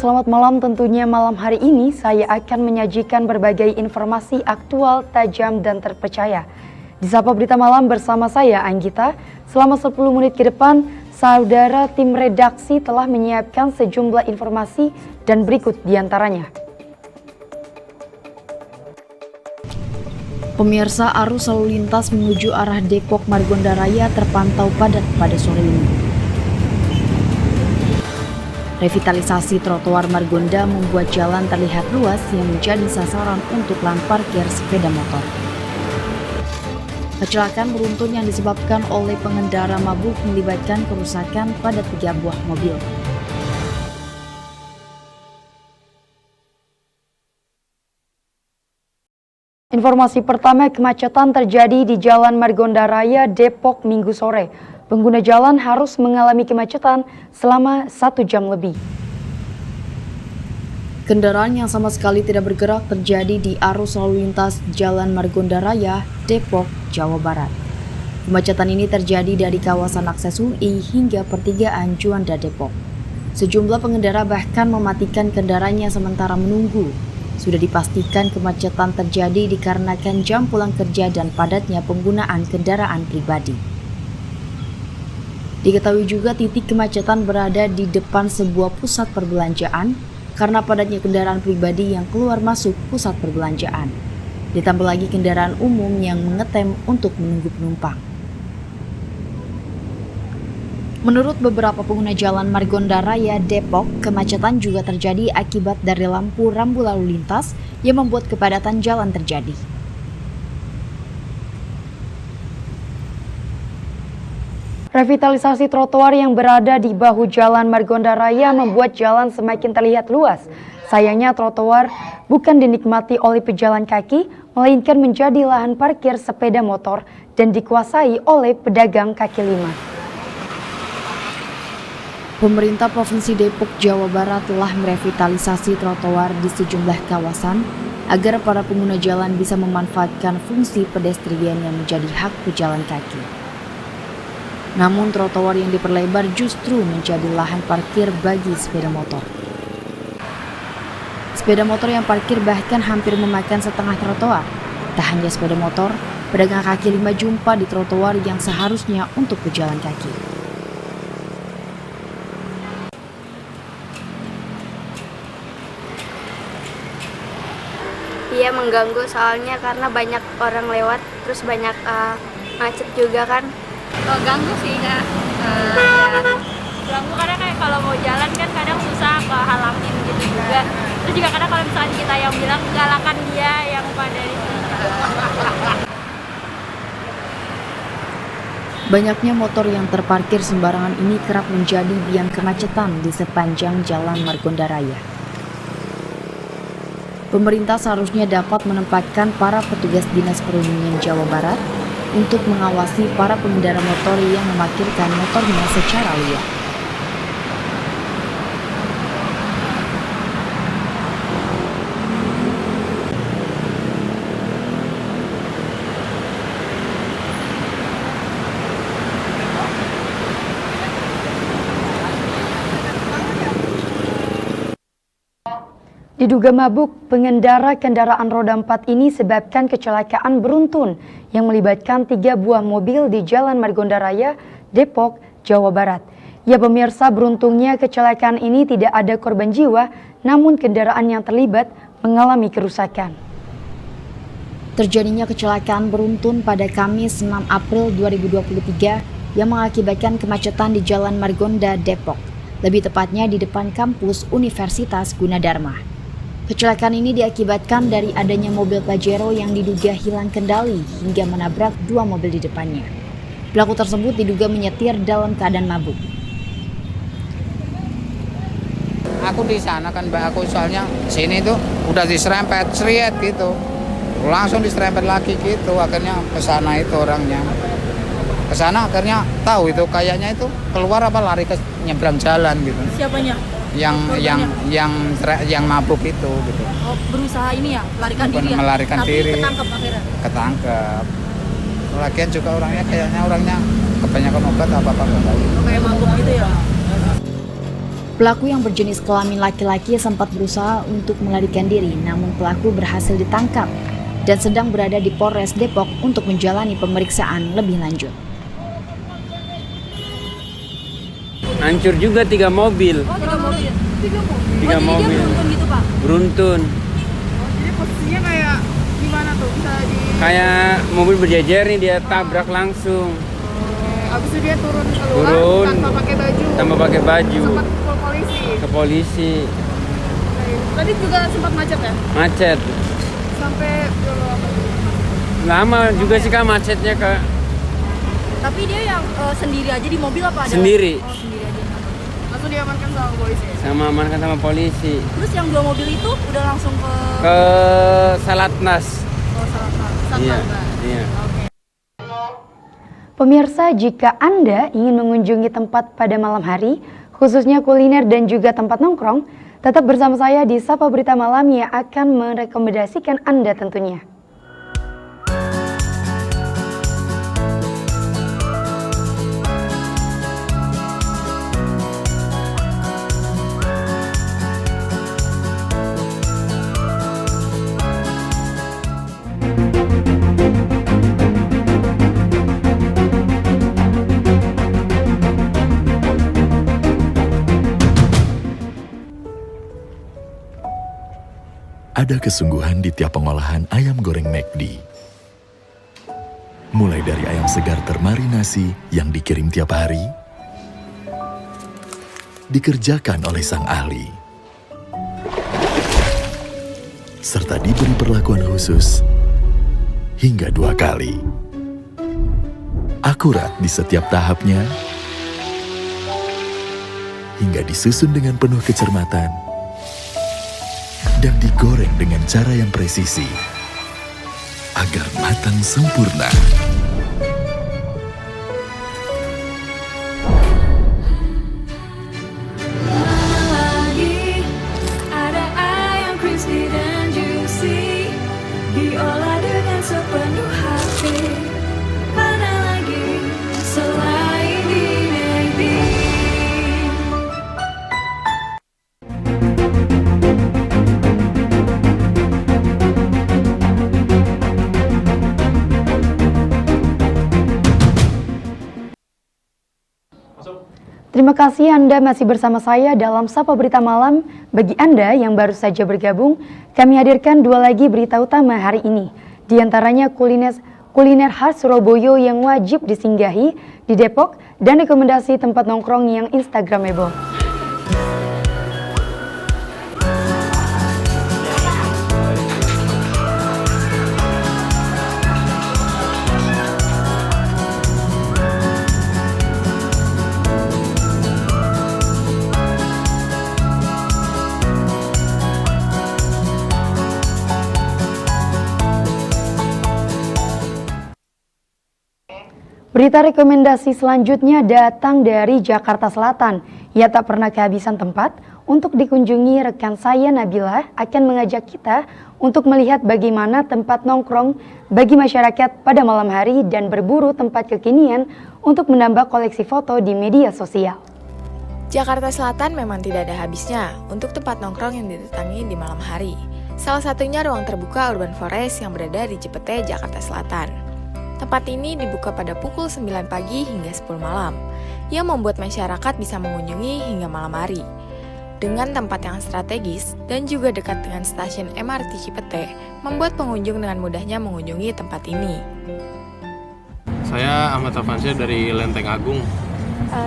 selamat malam. Tentunya malam hari ini saya akan menyajikan berbagai informasi aktual, tajam, dan terpercaya. Di Sapa Berita Malam bersama saya, Anggita. Selama 10 menit ke depan, saudara tim redaksi telah menyiapkan sejumlah informasi dan berikut diantaranya. Pemirsa, arus lalu lintas menuju arah Depok Margonda Raya terpantau padat pada sore ini. Revitalisasi trotoar Margonda membuat jalan terlihat luas yang menjadi sasaran untuk lahan parkir sepeda motor. Kecelakaan beruntun yang disebabkan oleh pengendara mabuk melibatkan kerusakan pada 3 buah mobil. Informasi pertama, kemacetan terjadi di Jalan Margonda Raya, Depok Minggu sore. Pengguna jalan harus mengalami kemacetan selama 1 jam lebih. Kendaraan yang sama sekali tidak bergerak terjadi di arus lalu lintas Jalan Margonda Raya, Depok, Jawa Barat. Kemacetan ini terjadi dari kawasan akses UI hingga pertigaan Juanda Depok. Sejumlah pengendara bahkan mematikan kendaraannya sementara menunggu. Sudah dipastikan kemacetan terjadi dikarenakan jam pulang kerja dan padatnya penggunaan kendaraan pribadi. Diketahui juga titik kemacetan berada di depan sebuah pusat perbelanjaan karena padatnya kendaraan pribadi yang keluar masuk pusat perbelanjaan. Ditambah lagi kendaraan umum yang mengetem untuk menunggu penumpang. Menurut beberapa pengguna jalan Margonda Raya, Depok, kemacetan juga terjadi akibat dari lampu rambu lalu lintas yang membuat kepadatan jalan terjadi. Revitalisasi trotoar yang berada di bahu Jalan Margonda Raya membuat jalan semakin terlihat luas. Sayangnya trotoar bukan dinikmati oleh pejalan kaki, melainkan menjadi lahan parkir sepeda motor dan dikuasai oleh pedagang kaki lima. Pemerintah Provinsi Depok, Jawa Barat telah merevitalisasi trotoar di sejumlah kawasan agar para pengguna jalan bisa memanfaatkan fungsi pedestrian yang menjadi hak pejalan kaki. Namun trotoar yang diperlebar justru menjadi lahan parkir bagi sepeda motor. Sepeda motor yang parkir bahkan hampir memakan setengah trotoar. Tak hanya sepeda motor, pedagang kaki lima jumpa di trotoar yang seharusnya untuk pejalan kaki. Iya, mengganggu soalnya karena banyak orang lewat, terus banyak macet juga kan. Ganggu sih Kak, ganggu karena kayak kalau mau jalan kan kadang susah kehalangin gitu juga. Terus juga kadang kalau misalnya kita yang bilang galakan dia yang pada di sini. Banyaknya motor yang terparkir sembarangan ini kerap menjadi biang kemacetan di sepanjang Jalan Margonda Raya. Pemerintah seharusnya dapat menempatkan para petugas Dinas Perhubungan Jawa Barat untuk mengawasi para pengendara motor yang memarkirkan motornya secara liar. Diduga mabuk, pengendara kendaraan roda 4 ini sebabkan kecelakaan beruntun yang melibatkan 3 buah mobil di Jalan Margonda Raya, Depok, Jawa Barat. Ya pemirsa, beruntungnya kecelakaan ini tidak ada korban jiwa, namun kendaraan yang terlibat mengalami kerusakan. Terjadinya kecelakaan beruntun pada Kamis 6 April 2023 yang mengakibatkan kemacetan di Jalan Margonda, Depok, lebih tepatnya di depan kampus Universitas Gunadarma. Kecelakaan ini diakibatkan dari adanya mobil Pajero yang diduga hilang kendali hingga menabrak 2 mobil di depannya. Pelaku tersebut diduga menyetir dalam keadaan mabuk. Aku di sana kan Mbak, aku soalnya sini tuh udah diserempet seriet gitu. Langsung diserempet lagi gitu, akhirnya ke sana itu orangnya. Ke sana akhirnya tahu itu kayaknya itu keluar apa lari ke nyebrang jalan gitu. Siapanya? Yang mabuk itu gitu. Oh, berusaha ini ya, melarikan diri ya? Melarikan diri. Ketangkep akhirnya? Ketangkep. Lagian juga orangnya kebanyakan obat apa-apa enggak tahu. Kayak mabuk gitu ya? Pelaku yang berjenis kelamin laki-laki sempat berusaha untuk melarikan diri, namun pelaku berhasil ditangkap dan sedang berada di Polres Depok untuk menjalani pemeriksaan lebih lanjut. Hancur juga 3 mobil. Oh, 3 mobil. 3 mobil. Dia beruntun gitu, Pak? Beruntun. Jadi posisinya kayak gimana tuh? Bisa di... Kayak mobil berjejer nih, dia tabrak langsung. Abis itu dia turun keluar Turun. tanpa pakai baju. Tanpa pakai baju. Sempat ke polisi. Ke polisi. Tadi juga sempat macet ya? Macet. Sampai berapa? Lama juga sih Kak macetnya Kak. Tapi dia yang sendiri aja di mobil apa ada? Sendiri. Oh, sendiri aja. Langsung diamankan sama polisi. Sama amankan sama polisi. Terus yang 2 mobil itu udah langsung ke Ke Salatnas. Oh, salah. Iya. Iya. Pemirsa, jika Anda ingin mengunjungi tempat pada malam hari, khususnya kuliner dan juga tempat nongkrong, tetap bersama saya di Sapa Berita Malam yang akan merekomendasikan Anda tentunya. Ada kesungguhan di tiap pengolahan ayam goreng McD. Mulai dari ayam segar termarinasi yang dikirim tiap hari, dikerjakan oleh sang ahli, serta diberi perlakuan khusus hingga 2 kali. Akurat di setiap tahapnya, hingga disusun dengan penuh kecermatan, dan digoreng dengan cara yang presisi agar matang sempurna. Lagi ada ayam crispy dan juicy, diolah dengan sepenuh hati. Mana lagi selain di McD. Terima kasih Anda masih bersama saya dalam Sapa Berita Malam. Bagi Anda yang baru saja bergabung, kami hadirkan 2 lagi berita utama hari ini. Di antaranya kuliner khas Surabaya yang wajib disinggahi di Depok dan rekomendasi tempat nongkrong yang instagramable. Berita rekomendasi selanjutnya datang dari Jakarta Selatan. Ia tak pernah kehabisan tempat untuk dikunjungi. Rekan saya Nabila akan mengajak kita untuk melihat bagaimana tempat nongkrong bagi masyarakat pada malam hari dan berburu tempat kekinian untuk menambah koleksi foto di media sosial. Jakarta Selatan memang tidak ada habisnya untuk tempat nongkrong yang didatangi di malam hari. Salah satunya ruang terbuka Urban Forest yang berada di Cipete, Jakarta Selatan. Tempat ini dibuka pada pukul 9 pagi hingga 10 malam, yang membuat masyarakat bisa mengunjungi hingga malam hari. Dengan tempat yang strategis dan juga dekat dengan stasiun MRT Cipete, membuat pengunjung dengan mudahnya mengunjungi tempat ini. Saya Ahmad Afansyah dari Lenteng Agung.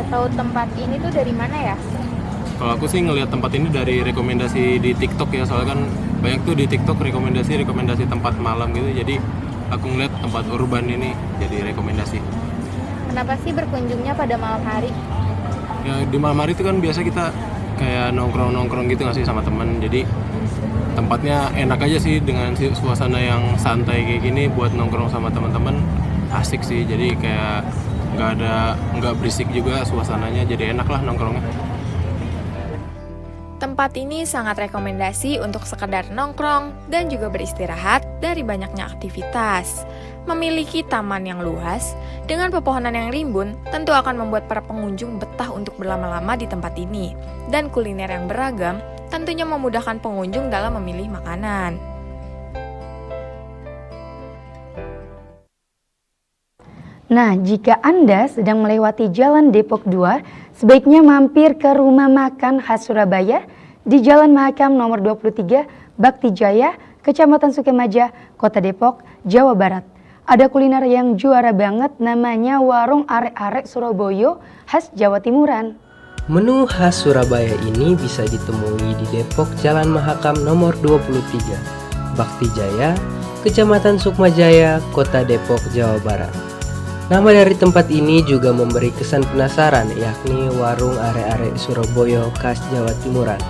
tahu tempat ini tuh dari mana ya? Kalau aku sih ngelihat tempat ini dari rekomendasi di TikTok ya, soalnya kan banyak tuh di TikTok rekomendasi tempat malam gitu. Jadi aku ngeliat tempat urban ini jadi rekomendasi. Kenapa sih berkunjungnya pada malam hari? Ya di malam hari itu kan biasa kita kayak nongkrong gitu nggak sih sama temen. Jadi tempatnya enak aja sih dengan suasana yang santai kayak gini buat nongkrong sama teman-teman, asik sih. Jadi kayak nggak berisik juga suasananya, jadi enak lah nongkrongnya. Tempat ini sangat rekomendasi untuk sekedar nongkrong dan juga beristirahat dari banyaknya aktivitas. Memiliki taman yang luas dengan pepohonan yang rimbun tentu akan membuat para pengunjung betah untuk berlama-lama di tempat ini. Dan kuliner yang beragam tentunya memudahkan pengunjung dalam memilih makanan. Nah, jika Anda sedang melewati Jalan Depok 2, sebaiknya mampir ke Rumah Makan Khas Surabaya di Jalan Mahakam nomor 23, Bakti Jaya, Kecamatan Sukamaja, Kota Depok, Jawa Barat. Ada kuliner yang juara banget, namanya Warung Arek-Arek Surabaya khas Jawa Timuran. Menu khas Surabaya ini bisa ditemui di Depok Jalan Mahakam nomor 23, Bakti Jaya, Kecamatan Sukmajaya, Kota Depok, Jawa Barat. Nama dari tempat ini juga memberi kesan penasaran, yakni Warung Arek-Arek Surabaya khas Jawa Timuran.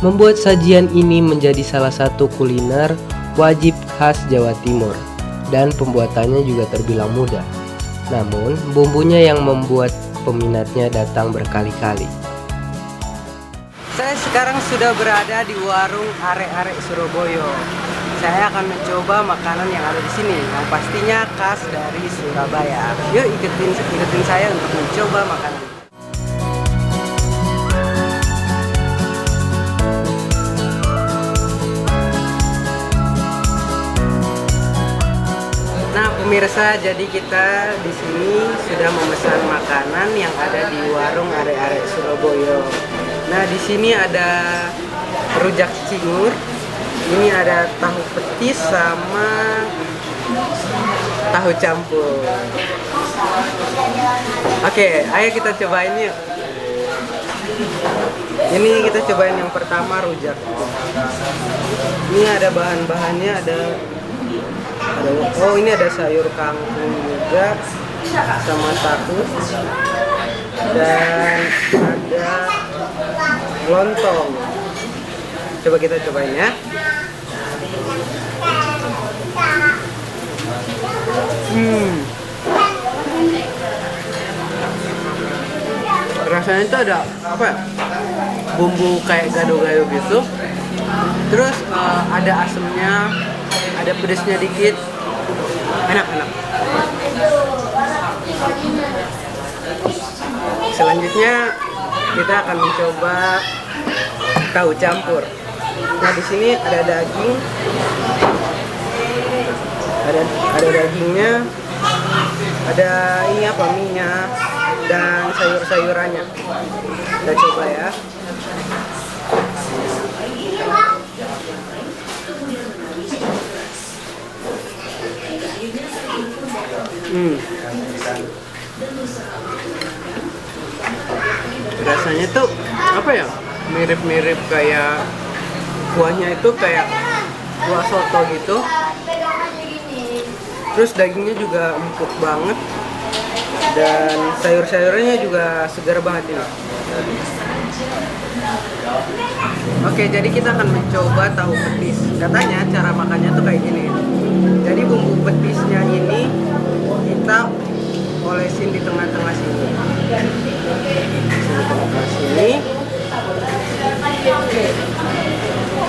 Membuat sajian ini menjadi salah satu kuliner wajib khas Jawa Timur, dan pembuatannya juga terbilang mudah. Namun, bumbunya yang membuat peminatnya datang berkali-kali. Saya sekarang sudah berada di Warung Arek-Arek Surabaya. Saya akan mencoba makanan yang ada di sini, yang pastinya khas dari Surabaya. Yuk ikutin saya untuk mencoba makanan. Nah, pemirsa, jadi kita di sini sudah memesan makanan yang ada di Warung Arek-Arek Surabaya. Nah, di sini ada rujak cingur. Ini ada tahu petis sama tahu campur. Oke, ayo kita cobain yuk. Ini kita cobain yang pertama, rujak. Ini ada bahan-bahannya, ini ada sayur kangkung juga sama tahu, dan ada lontong. Coba kita cobain ya. Rasanya itu ada apa ya? Bumbu kayak gado-gado gitu. Terus ada asemnya, ada pedesnya dikit. Enak. Selanjutnya kita akan mencoba tahu campur. Nah, di sini ada daging, ada dagingnya, ada ini apa, minyak, dan sayur-sayurannya. Kita coba ya. Rasanya tuh apa ya? Mirip-mirip kayak kuahnya itu kayak kuah soto gitu. Terus dagingnya juga empuk banget, dan sayur-sayurannya juga segar banget ini. Oke, jadi kita akan mencoba tahu petis. Katanya cara makannya tuh kayak gini. Jadi bumbu petisnya ini kita olesin di tengah-tengah sini. Sini.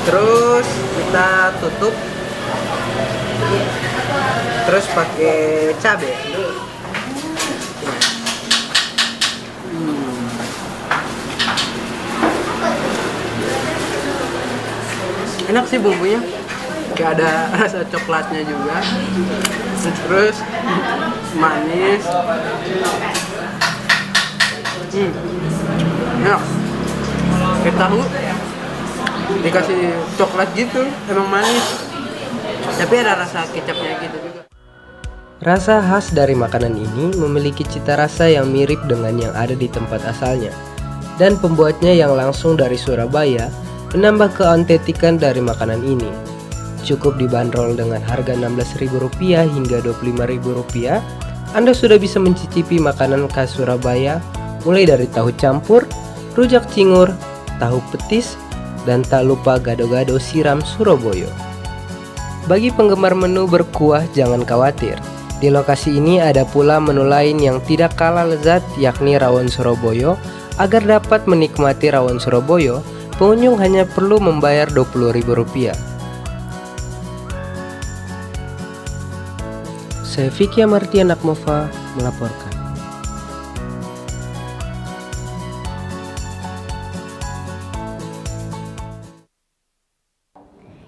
Terus kita tutup. Terus pakai cabai. Enak sih bumbunya, kayak ada rasa coklatnya juga. Terus manis. Enak. Kayak tahu dikasih coklat gitu, emang manis. Tapi ada rasa kecapnya gitu juga. Rasa khas dari makanan ini memiliki cita rasa yang mirip dengan yang ada di tempat asalnya. Dan pembuatnya yang langsung dari Surabaya menambah keautentikan dari makanan ini. Cukup dibanderol dengan harga Rp16.000 hingga Rp25.000, Anda sudah bisa mencicipi makanan khas Surabaya, mulai dari tahu campur, rujak cingur, tahu petis, dan tak lupa gado-gado siram Surabaya. Bagi penggemar menu berkuah, jangan khawatir. Di lokasi ini ada pula menu lain yang tidak kalah lezat, yakni rawon Surabaya. Agar dapat menikmati rawon Surabaya, pengunjung hanya perlu membayar Rp20.000. Saya Vicky Amartia Nakmova melaporkan.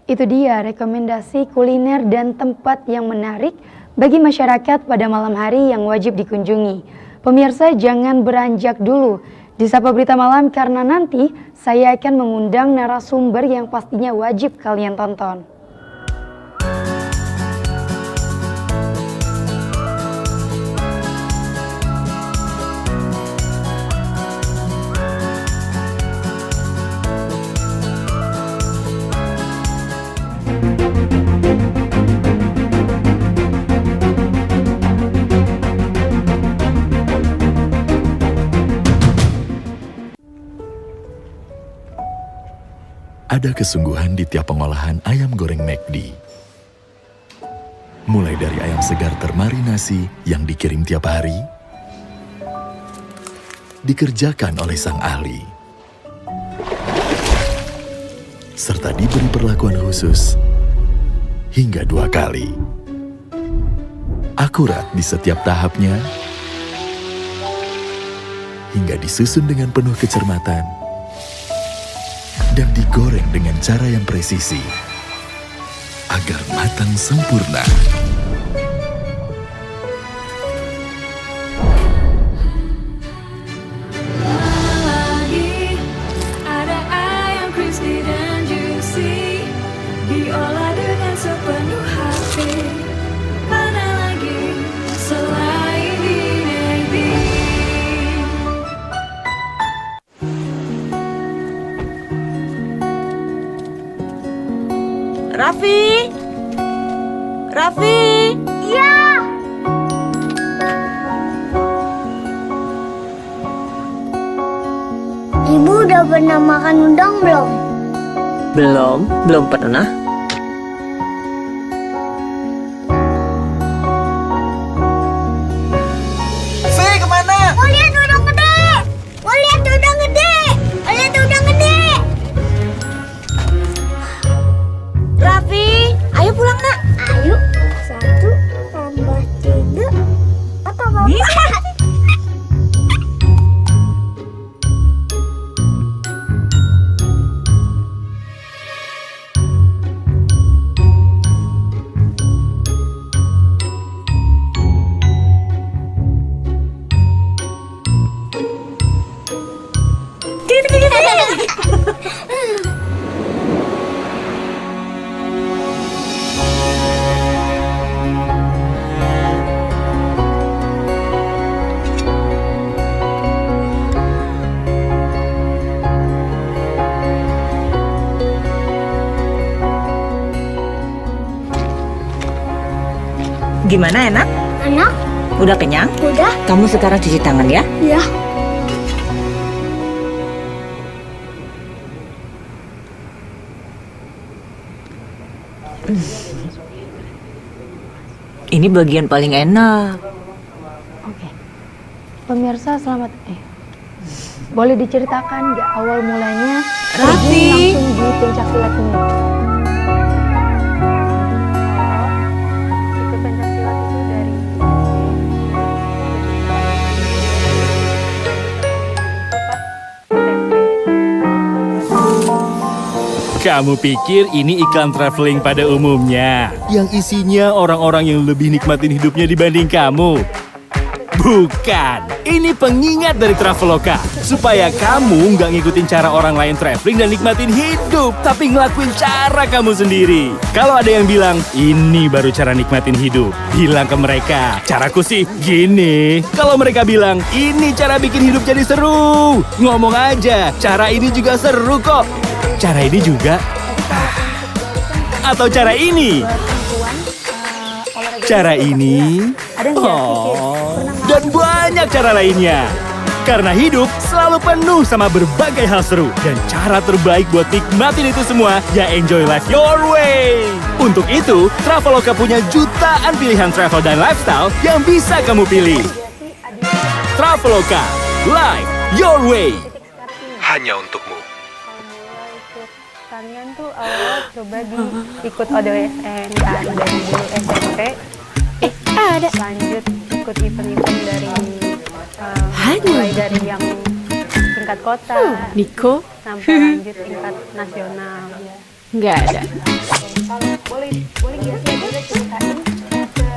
Itu dia rekomendasi kuliner dan tempat yang menarik bagi masyarakat pada malam hari yang wajib dikunjungi. Pemirsa, jangan beranjak dulu di Sapa Berita Malam karena nanti saya akan mengundang narasumber yang pastinya wajib kalian tonton. Ada kesungguhan di tiap pengolahan ayam goreng McD. Mulai dari ayam segar termarinasi yang dikirim tiap hari, dikerjakan oleh sang ahli, serta diberi perlakuan khusus hingga 2 kali. Akurat di setiap tahapnya, hingga disusun dengan penuh kecermatan, dan digoreng dengan cara yang presisi agar matang sempurna. Lagi ada ayam crispy dan juicy, diolah dengan sepenuh hati. Mana lagi selain di McD. Raffi? Raffi? Iya. Ibu udah pernah makan udang belum? Belum pernah. Si, kemana? Mau lihat udang gede. Mau lihat udang gede. Mau lihat udang gede. Raffi, ayo pulang nak. Ayo, 1 tambah 3 atau apa? Gimana, enak? Enak? Udah kenyang? Udah? Kamu sekarang cuci tangan ya. Iya. Ini bagian paling enak. Oke. Pemirsa selamat boleh diceritakan nggak awal mulanya Raffi langsung di pencak silat ini? Ikut pencak silat itu dari Kamu pikir ini iklan traveling pada umumnya, yang isinya orang-orang yang lebih nikmatin hidupnya dibanding kamu? Bukan, ini pengingat dari Traveloka, supaya kamu nggak ngikutin cara orang lain traveling dan nikmatin hidup, tapi ngelakuin cara kamu sendiri. Kalau ada yang bilang, ini baru cara nikmatin hidup, bilang ke mereka, caraku sih gini. Kalau mereka bilang, ini cara bikin hidup jadi seru, ngomong aja, cara ini juga seru kok. Cara ini juga, atau cara ini, cara ini, dan banyak cara lainnya. Karena hidup selalu penuh sama berbagai hal seru. Dan cara terbaik buat nikmatin itu semua, ya enjoy life your way. Untuk itu, Traveloka punya jutaan pilihan travel dan lifestyle yang bisa kamu pilih. Traveloka, life your way. Hanya untukmu. kalian tuh awal coba ikut ODSN kan dari dulu SMP. ada. Lanjut ikut event-event dari mulai dari yang tingkat kota, Niko, sampai lanjut tingkat nasional. nggak ada. Boleh nggak sih Ada ceritain pemirsa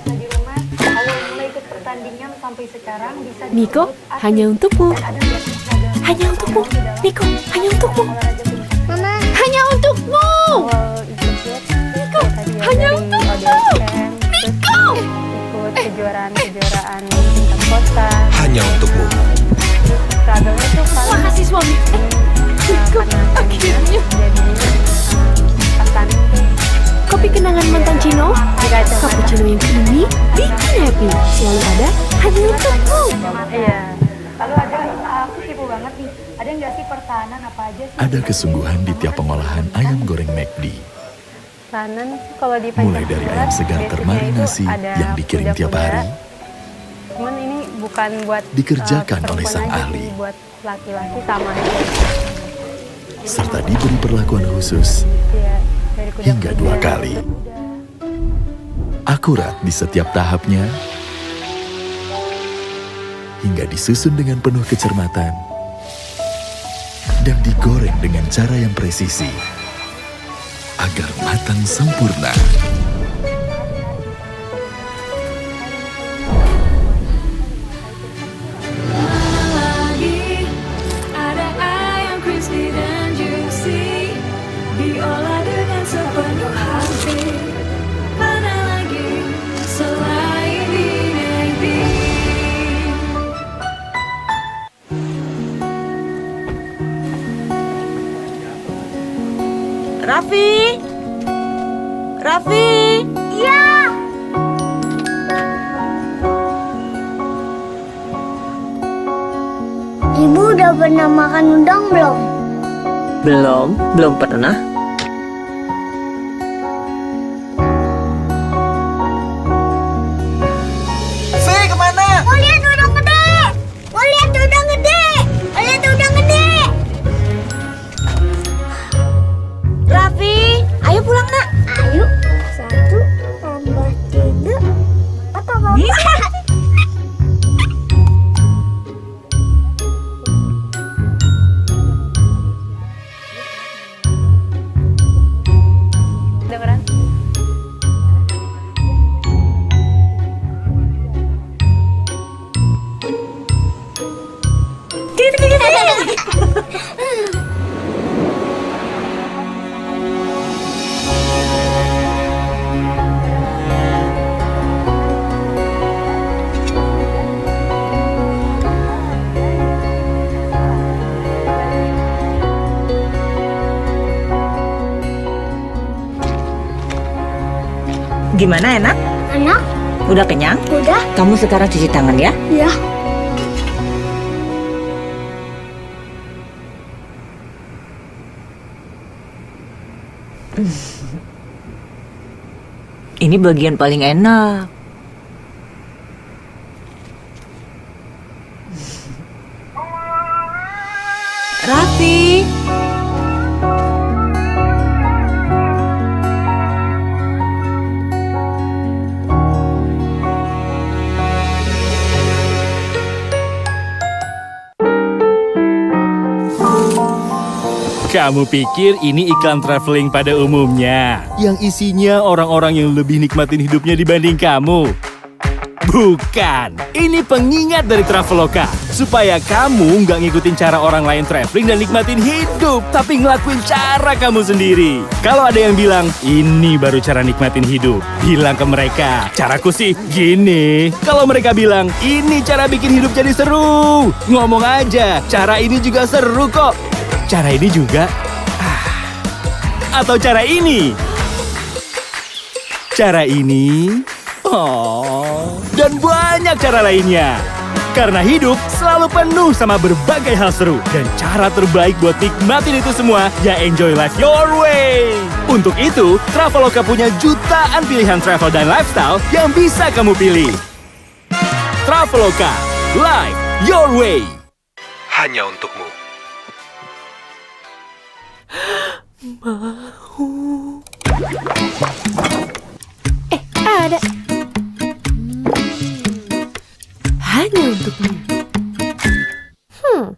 di rumah awal mulai ikut pertandingan sampai sekarang bisa Niko, hanya untukmu. Hanya untukmu, Niko, hanya untukmu. Mama, Hanya untukmu. Niko, hanya untukmu. Niko, ikut kejuaraan-kejuaraan tingkat kota. Hanya untukmu. Struggle-nya tuh paling Makasih suami. Niko, akhirnya. jadi pas tanding tuh Kopi kenangan mantan Cino, cappuccino yang ini bikin happy. Selalu ada hanya untukmu. iya. Lalu ada aku kepo banget nih. Ada nggak sih pertahanan apa aja sih? Ada kesungguhan di tiap pengolahan ayam goreng McD. Kanan kalau di Mulai dari ayam segar basicnya termarinasi itu ada yang dikirim tiap kuda-kuda. hari, Cuman ini bukan buat dikerjakan oleh perempuan sang aja ahli. sih, buat laki-laki sama aja. serta diberi perlakuan khusus Iya, dari kuda hingga 2 kali. Akurat di setiap tahapnya, hingga disusun dengan penuh kecermatan, dan digoreng dengan cara yang presisi, agar matang sempurna. Lagi ada ayam crispy dan juicy, diolah dengan sepenuh hati. Mana lagi selain di McD. Raffi? Raffi? iya. Ibu udah pernah makan udang belum? Belum pernah. Fi, kemana? Mau lihat udang gede! Mau lihat udang gede! Mau lihat udang gede! Raffi, ayo pulang nak. Ayo, 1 tambah 3 atau apa? Dengeran? Gimana, enak? Enak? Udah kenyang? Udah? Kamu sekarang cuci tangan ya. Iya. Ini bagian paling enak. Raffi. Kamu pikir ini iklan traveling pada umumnya, yang isinya orang-orang yang lebih nikmatin hidupnya dibanding kamu? Bukan, ini pengingat dari Traveloka, supaya kamu nggak ngikutin cara orang lain traveling dan nikmatin hidup, tapi ngelakuin cara kamu sendiri. Kalau ada yang bilang, ini baru cara nikmatin hidup, bilang ke mereka, caraku sih gini. Kalau mereka bilang, ini cara bikin hidup jadi seru, ngomong aja, cara ini juga seru kok. Cara ini juga, atau cara ini. Cara ini, dan banyak cara lainnya. Karena hidup selalu penuh sama berbagai hal seru. Dan cara terbaik buat nikmatin itu semua, ya enjoy life your way. Untuk itu, Traveloka punya jutaan pilihan travel dan lifestyle yang bisa kamu pilih. Traveloka, life your way. Hanya untukmu. Ada. hanya untukmu.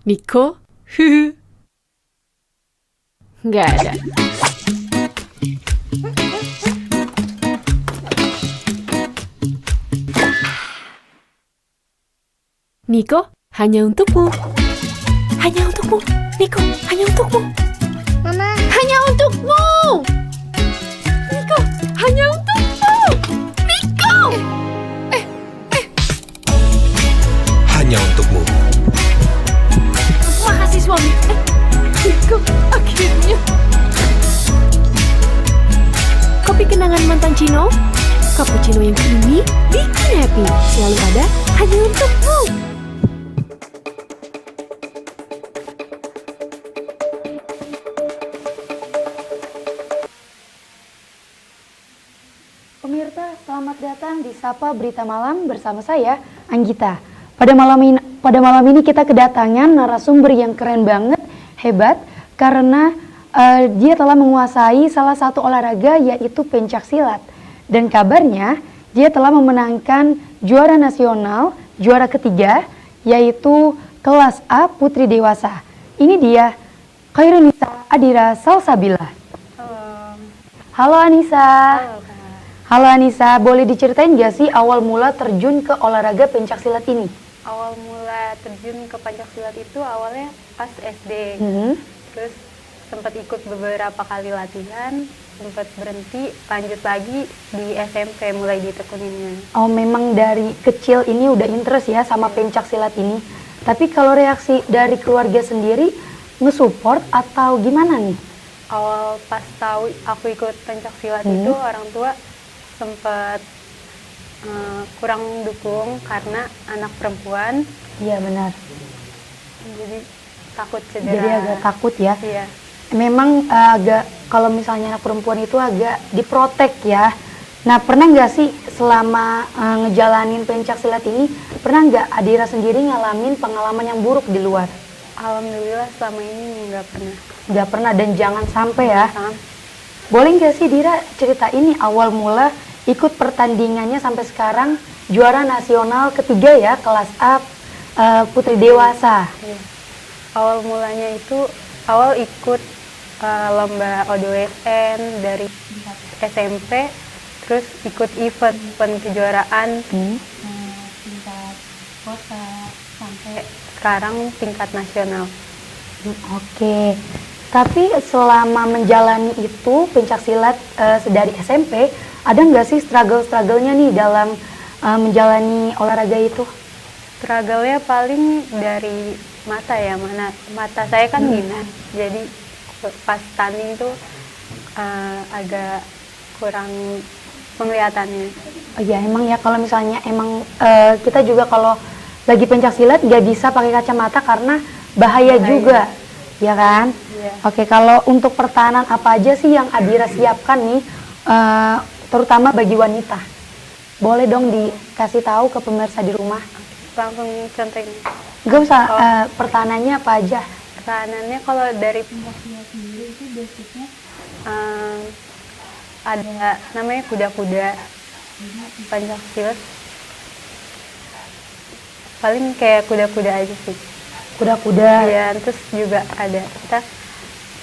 Niko? Nggak ada. Niko, hanya untukmu. Hanya untukmu. Niko, hanya untukmu. Mama. Hanya untukmu. Niko, hanya untukmu. Niko. Hanya untukmu. Makasih suami. Niko, akhirnya. Kopi kenangan mantan Cino, cappuccino yang creamy, bikin happy. Selalu ada hanya untukmu. Pemirsa, selamat datang di Sapa Berita Malam bersama saya, Anggita. Pada malam ini kita kedatangan narasumber yang keren banget, hebat, karena dia telah menguasai salah satu olahraga yaitu pencak silat. Dan kabarnya dia telah memenangkan juara nasional, juara ketiga, yaitu kelas A Putri Dewasa. Ini dia, Khairunisa Adira Salsabila. Halo Anissa. Halo Anissa, boleh diceritain gak sih awal mula terjun ke olahraga pencak silat ini? Awal mula terjun ke pencak silat itu awalnya pas SD. Terus sempat ikut beberapa kali latihan, sempat berhenti, lanjut lagi di SMP mulai ditekuninnya. Oh, memang dari kecil ini udah interest ya sama pencak silat ini. Tapi kalau reaksi dari keluarga sendiri nge-support atau gimana nih? Awal pas tahu aku ikut pencak silat itu orang tua sempat kurang dukung karena anak perempuan. Iya benar. Jadi takut cedera. Jadi agak takut ya. Iya. Memang agak kalau misalnya anak perempuan itu agak diprotek ya. Nah, pernah nggak sih selama ngejalanin pencak silat ini, pernah nggak Adira sendiri ngalamin pengalaman yang buruk di luar? Alhamdulillah selama ini nggak pernah. Nggak pernah dan jangan sampai ya. Boleh nggak sih Dira cerita ini awal mula ikut pertandingannya sampai sekarang juara nasional ketiga ya kelas A Putri Dewasa. Iya. Awal mulanya itu ikut lomba ODWSN dari SMP, terus ikut event kejuaraan tingkat kota sampai sekarang tingkat nasional. Oke. Tapi selama menjalani itu pencak silat dari SMP, ada nggak sih struggle-strugglenya nih dalam menjalani olahraga itu? Struggle-nya paling dari mata ya, mata saya kan minus, jadi pas tanding itu agak kurang penglihatannya. Oh ya emang ya kalau misalnya emang kita juga kalau lagi pencak silat nggak bisa pakai kacamata karena bahaya juga, ya kan? Iya. Oke, kalau untuk pertahanan apa aja sih yang Adira siapkan nih, terutama bagi wanita? Boleh dong dikasih tahu ke pemirsa di rumah. Langsung contohnya. Gak usah, pertahanannya apa aja? Pertahanannya kalau dari pencak silat sendiri itu basicnya ada namanya kuda-kuda pencak silat. Paling kayak kuda-kuda aja sih. Kuda-kuda. Ya, terus juga ada kita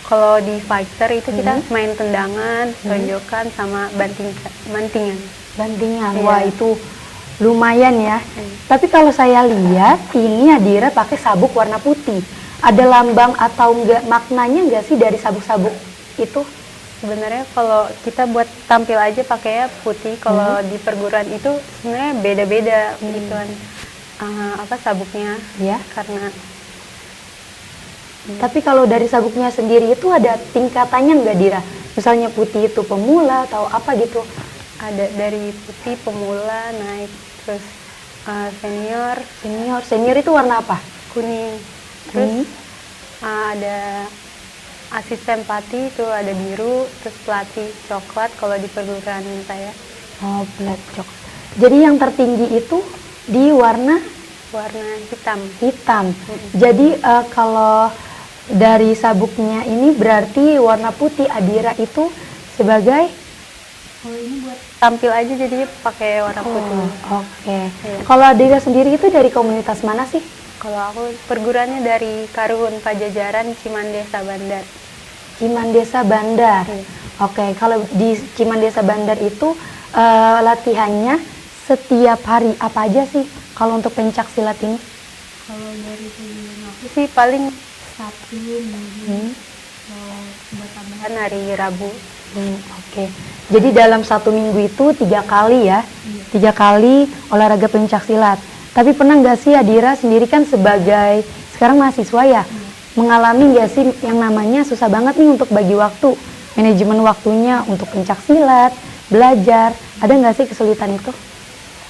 kalau di fighter itu kita main tendangan, tonjokan sama bantingan. Bantingan, wah itu lumayan ya. Tapi kalau saya lihat ini Adira pakai sabuk warna putih. Ada lambang atau enggak maknanya enggak sih dari sabuk-sabuk itu? Sebenarnya kalau kita buat tampil aja pakainya putih. Kalau di perguruan itu sebenarnya beda-beda gituan sabuknya. Ya. Karena tapi kalau dari sabuknya sendiri itu ada tingkatannya enggak Dira? Misalnya putih itu pemula atau apa gitu? Ada dari putih pemula naik terus senior. Senior itu warna apa? Kuning. Terus ada asisten pelatih itu ada biru, terus pelatih coklat kalau di perguruan saya. Oh, pelatih coklat. Jadi yang tertinggi itu di warna hitam. Hitam. Jadi kalau dari sabuknya ini berarti warna putih Adira itu sebagai Kalau ini buat tampil aja jadi pakai warna putih. Oke. Kalau Adira sendiri itu dari komunitas mana sih? Kalau aku perguruannya dari Karhun Pajajaran Cimandesa Bandar. Cimandesa Bandar. Oke, kalau di Cimandesa Bandar itu latihannya setiap hari apa aja sih kalau untuk pencak silat ini? Kalau dari tujuan aku sih paling Sabtu, Minggu, buat tambahan hari Rabu. Oke. Jadi dalam 1 minggu itu 3 kali ya, 3 kali olahraga pencak silat. Tapi pernah nggak sih Adira sendiri kan sebagai sekarang mahasiswa ya, mengalami nggak sih yang namanya susah banget nih untuk bagi waktu, manajemen waktunya untuk pencak silat, belajar, ada nggak sih kesulitan itu?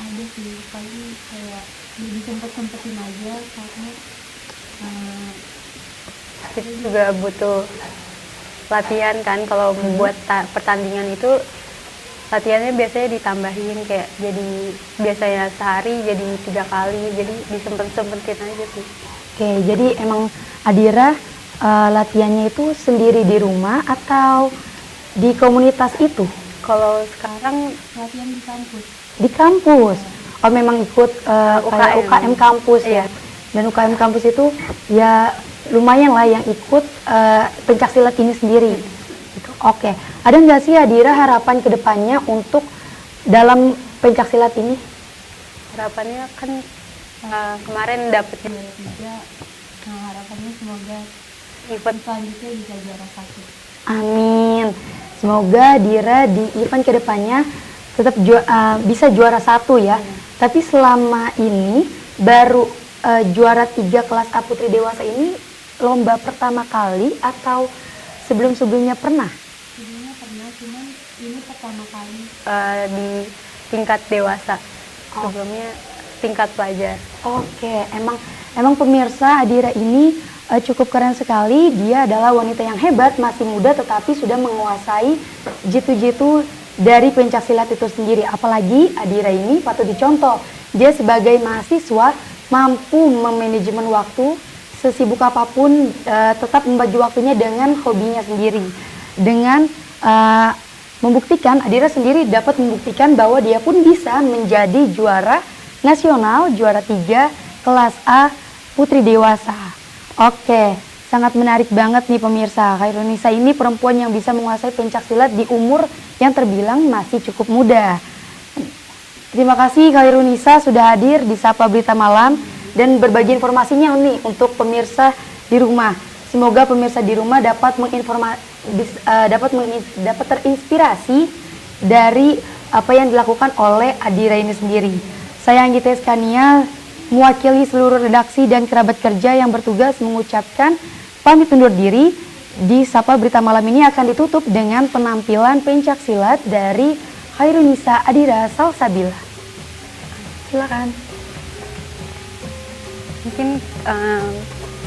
Ada sih, paling kayak lebih sempet-sempetin aja karena kita juga butuh latihan kan. Kalau membuat pertandingan itu latihannya biasanya ditambahin, kayak jadi biasanya sehari jadi 3 kali, jadi disempet-sempetin aja sih. Oke, jadi emang Adira latihannya itu sendiri di rumah atau di komunitas itu? Kalau sekarang latihan di kampus. Di kampus? Oh memang ikut kayak UKM kampus ya? Dan UKM kampus itu ya lumayan lah yang ikut pencak silat ini sendiri. Oke, ada nggak sih Adira harapan kedepannya untuk dalam pencak silat ini? Harapannya kan kemarin dapet juara 3, harapannya semoga event selanjutnya bisa juara 1. Amin. Semoga Adira di event kedepannya tetap bisa juara 1 ya. Tapi selama ini baru juara 3 kelas A Putri Dewasa ini lomba pertama kali atau sebelum-sebelumnya pernah? Sebelumnya pernah, cuman ini pertama kali di tingkat dewasa. Sebelumnya tingkat pelajar. Oke, emang pemirsa Adira ini cukup keren sekali. Dia adalah wanita yang hebat, masih muda tetapi sudah menguasai jitu-jitu dari pencak silat itu sendiri. Apalagi Adira ini patut dicontoh. Dia sebagai mahasiswa mampu memanajemen waktu sesibuk apapun, tetap membagi waktunya dengan hobinya sendiri. Dengan membuktikan, Adira sendiri dapat membuktikan bahwa dia pun bisa menjadi juara nasional, juara 3 kelas A Putri Dewasa. Oke, sangat menarik banget nih pemirsa. Khairunisa ini perempuan yang bisa menguasai pencak silat di umur yang terbilang masih cukup muda. Terima kasih Khairunisa sudah hadir di Sapa Berita Malam dan berbagi informasinya nih untuk pemirsa di rumah. Semoga pemirsa di rumah dapat dapat terinspirasi dari apa yang dilakukan oleh Adira ini sendiri. Saya Anggita Eskania, mewakili seluruh redaksi dan kerabat kerja yang bertugas mengucapkan pamit undur diri. Di Sapa Berita Malam ini akan ditutup dengan penampilan pencak silat dari Khairunisa Adira Salsabila. Silakan. Mungkin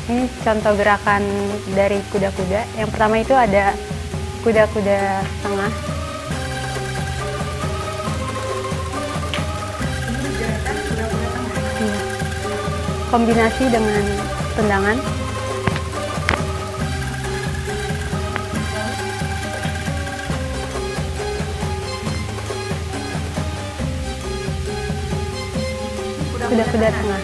ini contoh gerakan dari kuda-kuda. Yang pertama itu ada kuda-kuda tengah. Kombinasi dengan tendangan. Kuda-kuda tengah.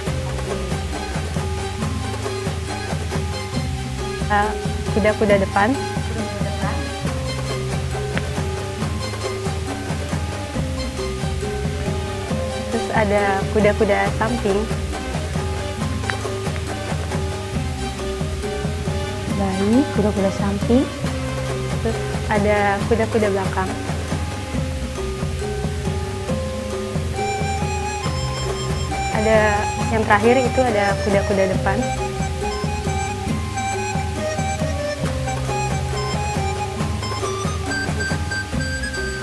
Kuda-kuda depan. Terus ada kuda-kuda samping. Baik, kuda-kuda samping. Terus ada kuda-kuda belakang. Ada yang terakhir itu ada kuda-kuda depan.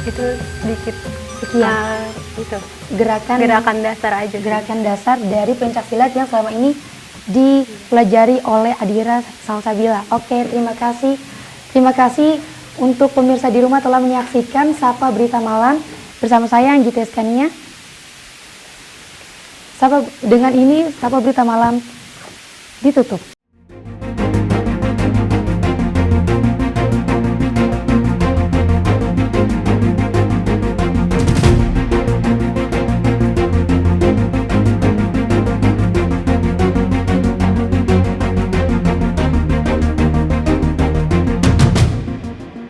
Itu sedikit sekian itu gerakan dasar aja. Gerakan dasar dari pencak silat yang selama ini dipelajari oleh Adira Salsabila. Oke, terima kasih. Terima kasih untuk pemirsa di rumah telah menyaksikan Sapa Berita Malam bersama saya Anggita Eskania. Dengan ini Sapa Berita Malam ditutup.